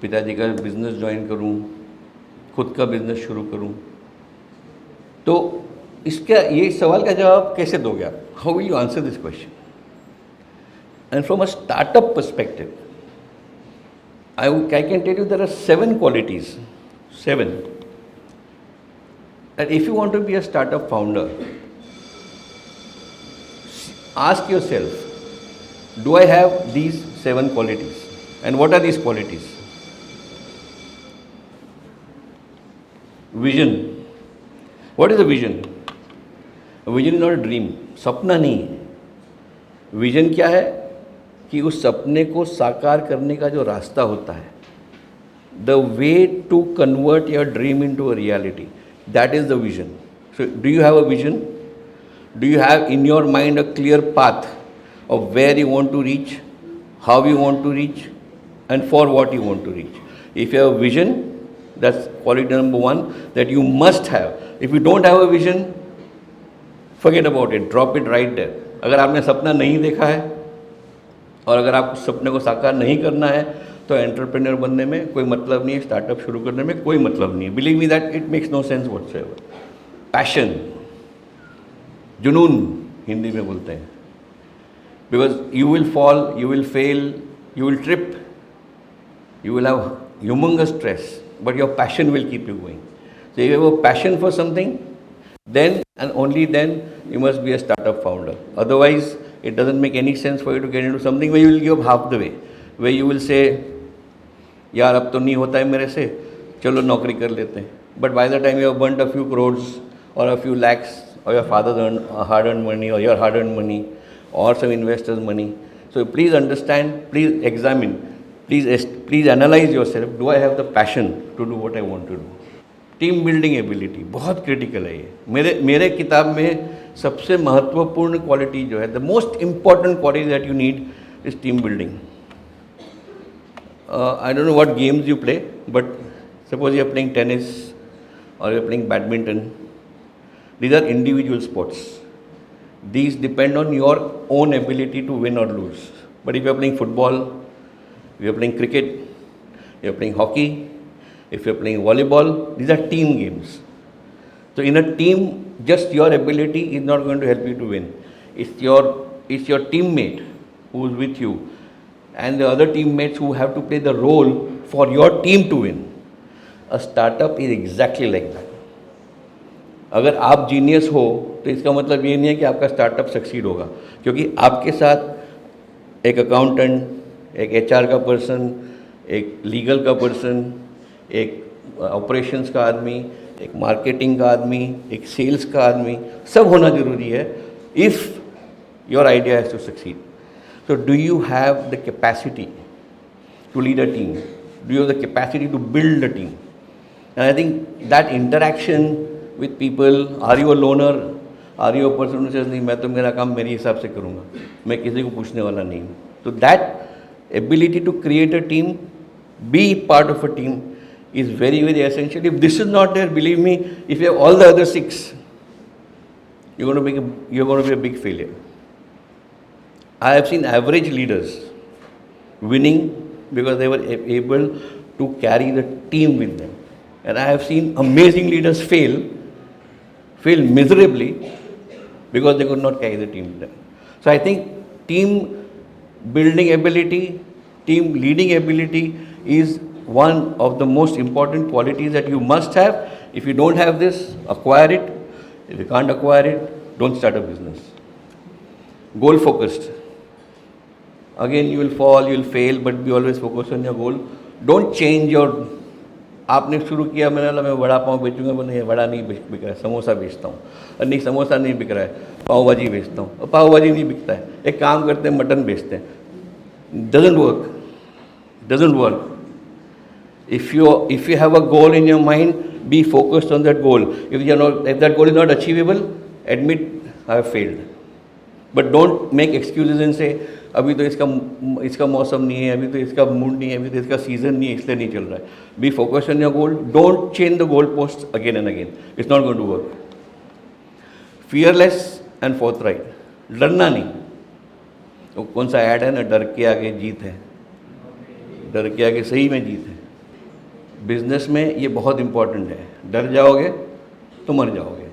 पिताजी का बिजनेस ज्वाइन करूं, खुद का बिजनेस शुरू करूं. तो इसका ये सवाल का जवाब कैसे दोगे आप? How will you answer this question? And from a startup perspective, I can tell you there are 7 qualities, 7, that if you want to be a startup founder, ask yourself, do I have these 7 qualities? And what are these qualities? Vision. What is a vision? A vision is not a dream. सपना नहीं है. Vision क्या है कि उस सपने को साकार करने का जो रास्ता होता है, the way to convert your dream into a reality, that is the vision. So do you have a vision? Do you have in your mind a clear path of where you want to reach, how you want to reach, and for what you want to reach? If you have a vision, that's quality number one that you must have. If you don't have a vision, forget about it, drop it right there. अगर आपने सपना नहीं देखा है और अगर आप उस सपने को साकार नहीं करना है तो एंटरप्रेन्योर बनने में कोई मतलब नहीं है, स्टार्टअप शुरू करने में कोई मतलब नहीं है. Believe me that it makes no sense whatsoever. Passion, जुनून हिंदी में बोलते हैं. Because you will fall, you will fail, you will trip, you will have humongous stress, but your passion will keep you going. So if you have a passion for something, then and only then you must be a startup founder. Otherwise, it doesn't make any sense for you to get into something where you will give up half the way, where you will say, यार अब तो नहीं होता है मेरे से, चलो नौकरी कर लेते हैं. But by the time you have burnt a few crores or a few lakhs, or your father's hard-earned money, or your hard-earned money, or some investors' money. So please understand, please examine. Please analyze yourself. Do I have the passion to do what I want to do? Team building ability बहुत critical है. ये मेरे किताब में सबसे महत्वपूर्ण quality जो है, the most important quality that you need is team building. I don't know what games you play, but suppose you are playing tennis or you are playing badminton. These are individual sports. These depend on your own ability to win or lose. But if you are playing football, if you are playing cricket, if you are playing hockey, if you are playing volleyball, these are team games. So in a team, just your ability is not going to help you to win. It's your teammate who is with you and the other teammates who have to play the role for your team to win. A startup is exactly like that. अगर आप genius हो तो इसका मतलब ये नहीं है कि आपका स्टार्टअप सक्सीड होगा, क्योंकि आपके साथ एक अकाउंटेंट, एक एचआर का पर्सन, एक लीगल का पर्सन, एक ऑपरेशंस का आदमी, एक मार्केटिंग का आदमी, एक सेल्स का आदमी, सब होना ज़रूरी है if your idea has to succeed. So do you have the capacity to lead a team? Do you have the capacity to build a team? And I think that interaction with people, are you a loner, are you a person who says नहीं मैं तो मेरा काम मेरे हिसाब से करूँगा, मैं किसी को पूछने वाला नहीं हूँ. तो that ability to create a team, be part of a team is very very essential. If this is not there, believe me, if you have all the other six, you're going to be a big failure. I have seen average leaders winning because they were able to carry the team with them, and I have seen amazing leaders fail miserably because they could not carry the team with them. So I think team building ability, team leading ability is one of the most important qualities that you must have. If you don't have this, acquire it. If you can't acquire it, don't start a business. Goal focused. Again, you will fall, you will fail, but be always focused on your goal. Don't change your आपने शुरू किया, मैंने बोला मैं वड़ा पाव बेचूंगा, बोले वड़ा नहीं बिक रहा है, समोसा बेचता हूँ. और नहीं समोसा नहीं बिक रहा है, पाव भाजी बेचता हूँ. और पाव भाजी नहीं बिकता है, एक काम करते हैं मटन बेचते हैं. Doesn't work. If you have a goal in your mind, be focused on that goal. If that goal is not achievable, admit I have failed. But don't make excuses and say अभी तो इसका मौसम नहीं है, अभी तो इसका mood नहीं है, अभी तो इसका सीज़न नहीं है, इसलिए नहीं चल रहा है. Be focused on your goal. Don't change the goal post again and again. It's not going to work. Fearless and forthright. डरना नहीं. तो कौन सा ऐड है ना, डर के आगे जीत है. डर के आगे सही में जीत है. बिजनेस में ये बहुत इंपॉर्टेंट है. डर जाओगे तो मर जाओगे.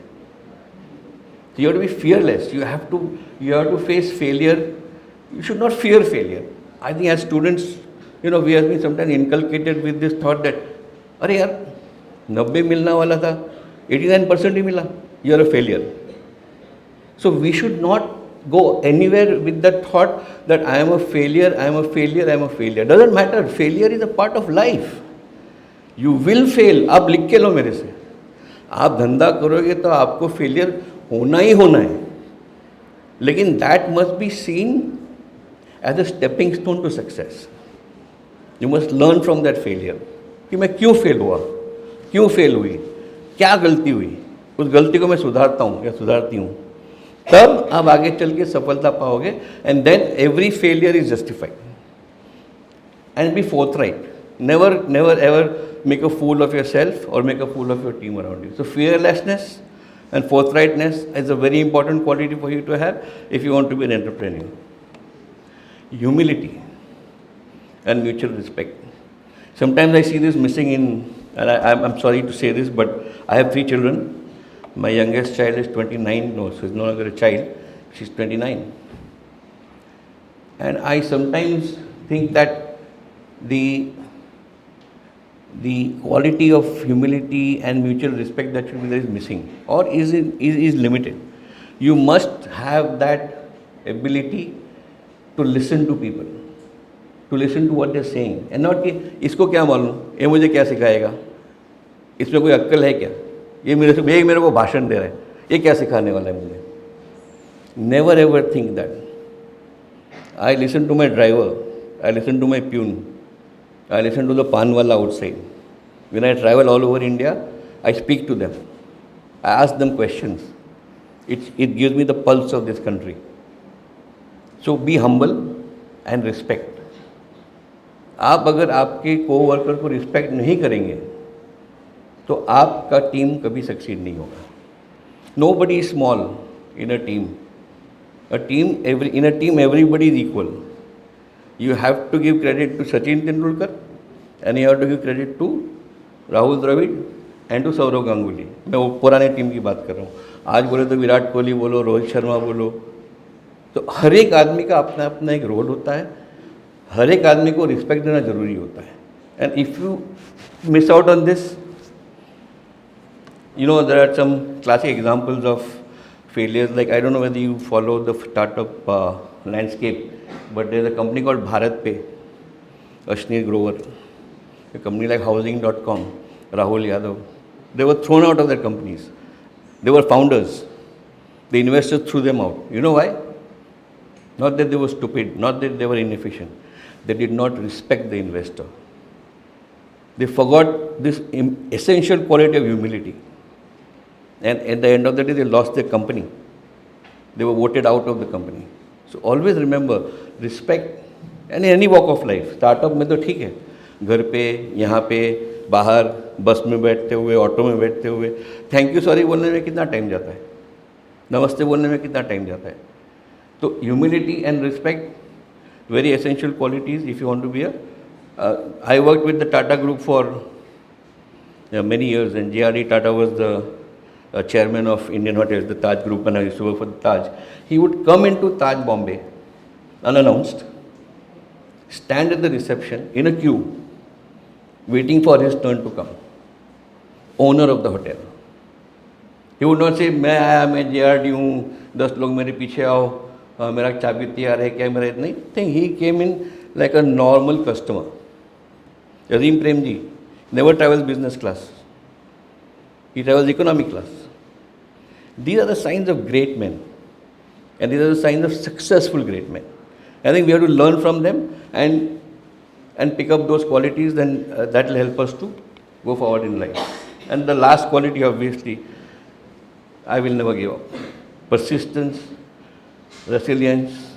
So you have to be fearless. You have to face failure. You should not fear failure. I think as students, we have been sometimes inculcated with this thought that, अरे यार 90 मिलना वाला था, 89% ही मिला, you are a failure. So we should not go anywhere with that thought that I am a failure. Doesn't matter. Failure is a part of life. You will fail. आप लिख के लो मेरे से. आप धंधा करोगे तो आपको फेलियर होना ही होना है. लेकिन that must be seen as a stepping stone to success. You must learn from that failure. कि मैं क्यों फेल हुआ, क्यों फेल हुई, क्या गलती हुई, उस गलती को मैं सुधारता हूँ या सुधारती हूँ. तब आप आगे चल के सफलता पाओगे. And then every failure is justified. And be forthright. Never ever make a fool of yourself or make a fool of your team around you. So fearlessness and forthrightness is a very important quality for you to have if you want to be an entrepreneur. Humility and mutual respect. Sometimes I see this missing in, and I'm sorry to say this, but I have 3 children. My youngest child is 29, no, so she's no longer a child, she's 29. And I sometimes think that the quality of humility and mutual respect that should be there is missing, or is limited. You must have that ability to listen to people, to listen to what they're saying, and not कि इसको क्या मालूम, ये मुझे क्या सिखाएगा, इसमें कोई अक्ल है क्या, ये मेरे को भाषण दे रहा है, ये क्या सिखाने वाला है मुझे. Never ever think that. I listen to my driver, I listen to my peon, I listen to the panwala outside. When I travel all over India, I speak to them. I ask them questions. It gives me the pulse of this country. So be humble and respect. आप अगर आपके co-worker को respect नहीं करेंगे तो आपका team कभी succeed नहीं होगा. Nobody is small in a team. In a team everybody is equal. You have to give credit to Sachin Tendulkar and you have to give credit to Rahul Dravid and to Saurav Ganguly. मैं वो पुराने team की बात कर रहा हूँ. आज बोले तो विराट कोहली बोलो, रोहित शर्मा बोलो. तो हर एक आदमी का अपना अपना एक रोल होता है. हर एक आदमी को रिस्पेक्ट देना जरूरी होता है. And if you miss out on this, you know, there are some classic examples of failures. Like, I don't know whether you follow the startup landscape, but there's a company called Bharat Pay, Ashneer Grover, a company like Housing.com, Rahul Yadav. They were thrown out of their companies. They were founders. The investors threw them out. You know why? Not that they were stupid, not that they were inefficient. They did not respect the investor. They forgot this essential quality of humility. And at the end of the day, they lost their company. They were voted out of the company. So always remember, respect, and in any walk of life. Startup में तो ठीक है, घर पे, यहाँ पे, बाहर, बस में बैठते हुए, ऑटो में बैठते हुए, थैंक यू सॉरी बोलने में कितना टाइम जाता है, नमस्ते बोलने में कितना टाइम जाता है. तो humility and respect, very essential qualities if you want to be a. I worked with the Tata Group for many years, and J.R.D. Tata was the chairman of Indian Hotels, the Taj Group, and I used to work for the Taj. He would come into Taj Bombay unannounced, stand at the reception in a queue, waiting for his turn to come. Owner of the hotel. He would not say, मैं आया, मैं J.R.D. हूँ, 10 लोग मेरे पीछे आओ, मेरा चाबी तैयार है क्या, मेरा नहीं. Think he came in like a normal customer. Azim Premji never travels business class. He travels economy class. These are the signs of great men, and these are the signs of successful great men. I think we have to learn from them and pick up those qualities, then that will help us to go forward in life. And the last quality, obviously, I will never give up. Persistence, resilience,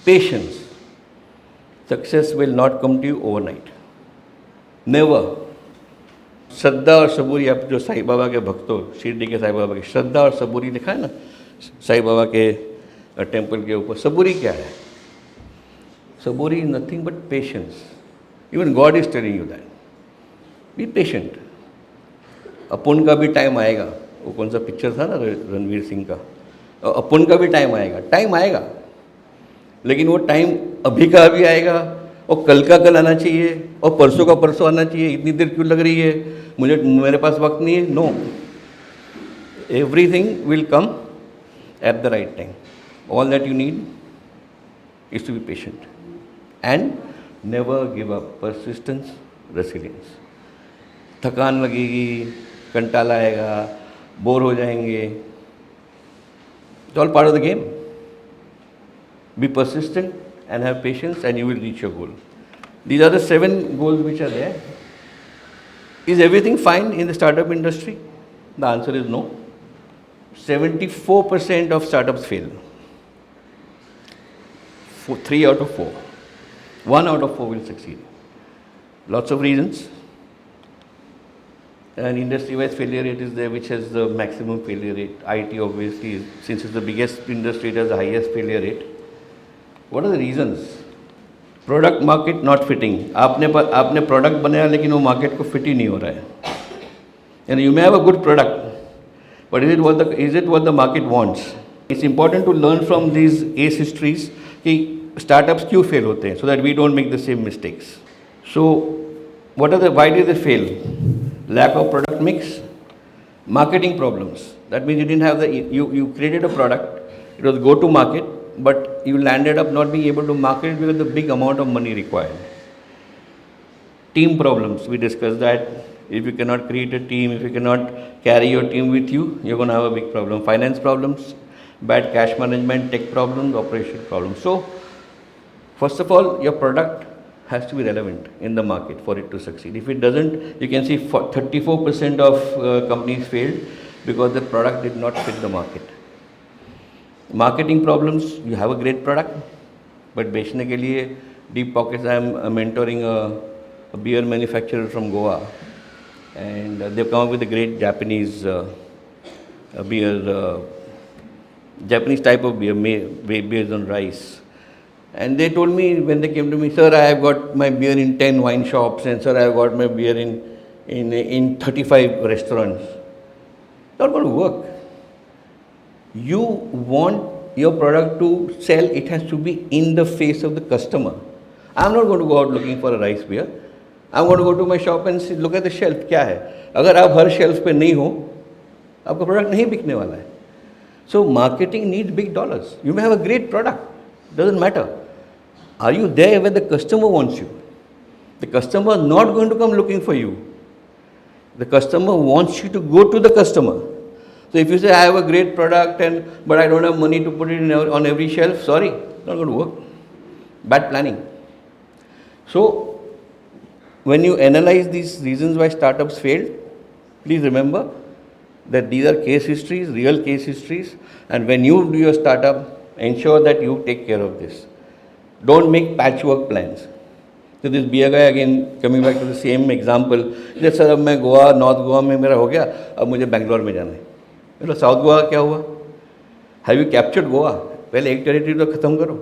patience. Success will not come to you overnight. Never. श्रद्धा और सबूरी, आप जो साईं बाबा के भक्त हो, शिरडी के साईं बाबा की श्रद्धा और सबूरी लिखा है ना साईं बाबा के टेम्पल के ऊपर. सबूरी क्या है? Saburi is nothing but patience. Even God is telling you that. Be patient. अपन का भी टाइम आएगा. वो कौन सा पिक्चर था ना रणवीर सिंह का, अपन का भी टाइम आएगा. टाइम आएगा, लेकिन वो टाइम अभी का अभी आएगा, और कल का कल आना चाहिए, और परसों का परसों आना चाहिए. इतनी देर क्यों लग रही है, मेरे पास वक्त नहीं है. No, everything will come at the right time. All that you need is to be patient and never give up. Persistence, resilience. थकान लगेगी, कंटाला आएगा, बोर हो जाएंगे. It's all part of the game. Be persistent and have patience, and you will reach your goal. These are the 7 goals which are there. Is everything fine in the startup industry? The answer is no. 74% of startups fail. 3 out of 4. 1 out of 4 will succeed. Lots of reasons. And industry-wise failure rate is there, which has the maximum failure rate. IT obviously, since it's the biggest industry, it has the highest failure rate. What are the reasons? Product market not fitting. आपने product बनाया लेकिन वो market को fit ही नहीं हो रहा है. And you may have a good product, but is it what the market wants? It's important to learn from these case histories कि startups क्यों fail होते हैं, so that we don't make the same mistakes. So why did they fail? Lack of product mix, marketing problems. That means you didn't have you created a product, it was go to market, but you landed up not being able to market it because of the big amount of money required. Team problems, we discussed that. If you cannot create a team, if you cannot carry your team with you, you're going to have a big problem. Finance problems, bad cash management, tech problems, operational problems. So, first of all, your product has to be relevant in the market for it to succeed. If it doesn't, you can see 34% of companies failed because the product did not fit the market. Marketing problems, you have a great product, but बेचने के लिए deep pockets. I am mentoring a beer manufacturer from Goa, and they've come up with a great Japanese beer, Japanese type of beer based on rice. And they told me when they came to me, sir, I have got my beer in 10 wine shops, and sir, I have got my beer in 35 restaurants. It's not going to work. You want your product to sell, it has to be in the face of the customer. I'm not going to go out looking for a rice beer. I'm going to go to my shop and see, look at the shelf, क्या है? अगर आप हर shelf पे नहीं हो, आपका product नहीं बिकने वाला है. So marketing needs big dollars. You may have a great product, doesn't matter. Are you there where the customer wants you? The customer is not going to come looking for you. The customer wants you to go to the customer. So if you say, I have a great product but I don't have money to put it on every shelf, sorry, it's not going to work. Bad planning. So when you analyze these reasons why startups failed, please remember that these are case histories, real case histories, and when you do your startup, ensure that you take care of this. Don't make patchwork plans. So this beer guy, again coming back to the same example, he said, sir, अब मैं Goa, north Goa में मेरा हो गया, अब मुझे बैंगलोर में जाना है. मतलब साउथ गोवा क्या हुआ? Have you captured Goa? पहले एक टेरिटरी तो ख़त्म करो,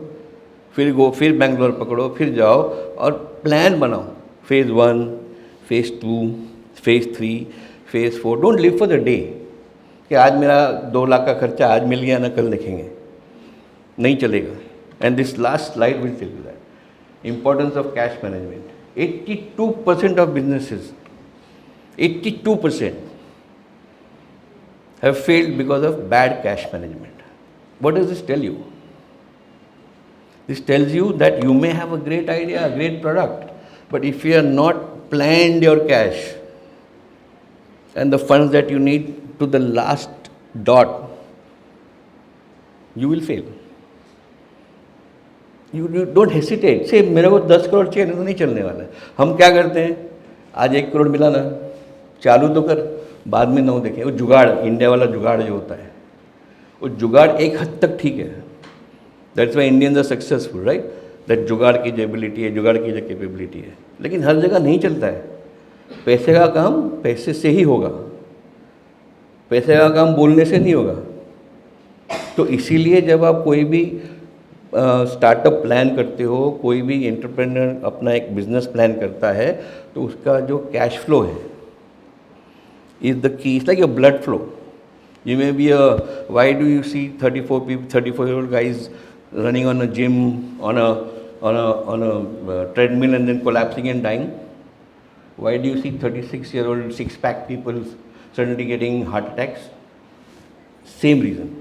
फिर बैंगलोर पकड़ो, फिर जाओ और प्लान बनाओ. Phase 1, phase 2, phase 3, phase 4. Don't live for the day कि आज मेरा 2 लाख का खर्चा आज मिल गया ना, कल देखेंगे. नहीं चलेगा. And this last slide will tell you that. Importance of cash management. 82% of businesses, 82% have failed because of bad cash management. What does this tell you? This tells you that you may have a great idea, a great product, but if you are not planned your cash and the funds that you need to the last dot, you will fail. You don't hesitate. Say, मेरे को 10 करोड़ चाहिए तो नहीं चलने वाला है. हम क्या करते हैं, आज 1 करोड़ मिला ना, चालू तो कर, बाद में ना देखें. वो जुगाड़, इंडिया वाला जुगाड़ जो होता है, वो जुगाड़ एक हद तक ठीक है. That's why Indians are successful, right? That jugaad की जो एबिलिटी है, जुगाड़ की जो कैपेबिलिटी है, लेकिन हर जगह नहीं चलता है. पैसे का काम पैसे से ही होगा, पैसे का काम बोलने से नहीं होगा. तो इसीलिए जब आप कोई भी स्टार्टअप प्लान करते हो, कोई भी एंटरप्रेन्योर अपना एक बिजनेस प्लान करता है, तो उसका जो कैश फ्लो है is the key. It's like your blood flow. You may be why do you see 34-year-old guys running on a gym on a treadmill and then collapsing and dying? Why do you see 36-year-old six-pack people suddenly getting heart attacks? Same reason.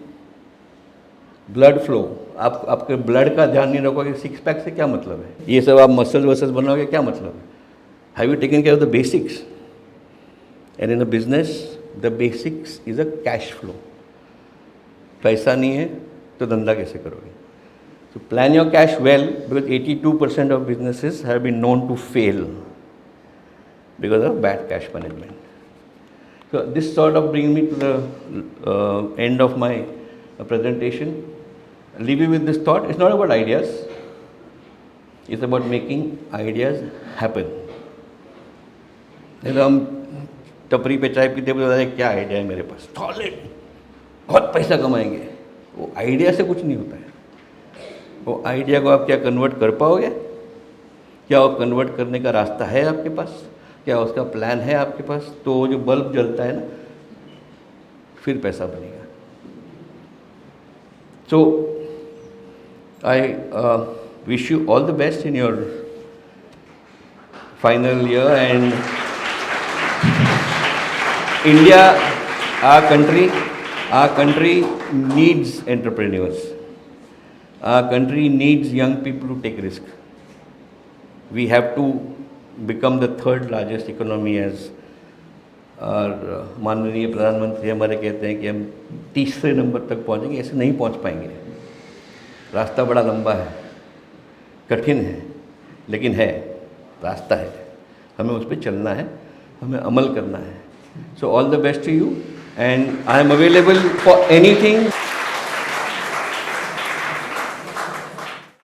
Blood flow. आप आपके blood का ध्यान नहीं रखोगे, 6 pack से क्या मतलब है? ये सब आप मसल्स वसल्स बनाओगे, क्या मतलब है? Have you taken care of the basics? And in a business the basics is a cash flow. पैसा नहीं है तो धंधा कैसे करोगे? So plan your cash well, because 82% of businesses have been known to fail because of bad cash management. So this sort of brings me to the end of my presentation. Leave you with this thought. It's not about ideas. It's about making ideas happen. हम टपरी पे चाय पीते हुए क्या idea है मेरे पास, solid, बहुत पैसा कमाएंगे. वो आइडिया से कुछ नहीं होता है. वो आइडिया को आप क्या कन्वर्ट कर पाओगे? क्या वो कन्वर्ट करने का रास्ता है आपके पास? क्या उसका प्लान है आपके पास? तो वो जो बल्ब जलता है ना, फिर पैसा बनेगा. So I wish you all the best in your final year. And India, our country needs entrepreneurs. Our country needs young people to take risk. We have to become the third largest economy as our माननीय प्रधानमंत्री हमारे कहते हैं कि हम तीसरे number तक पहुंचेंगे. ऐसे नहीं पहुंच पाएंगे. रास्ता बड़ा लंबा है, कठिन है, लेकिन है, रास्ता है. हमें उस पर चलना है, हमें अमल करना है. So all the best to you, and I am available for anything.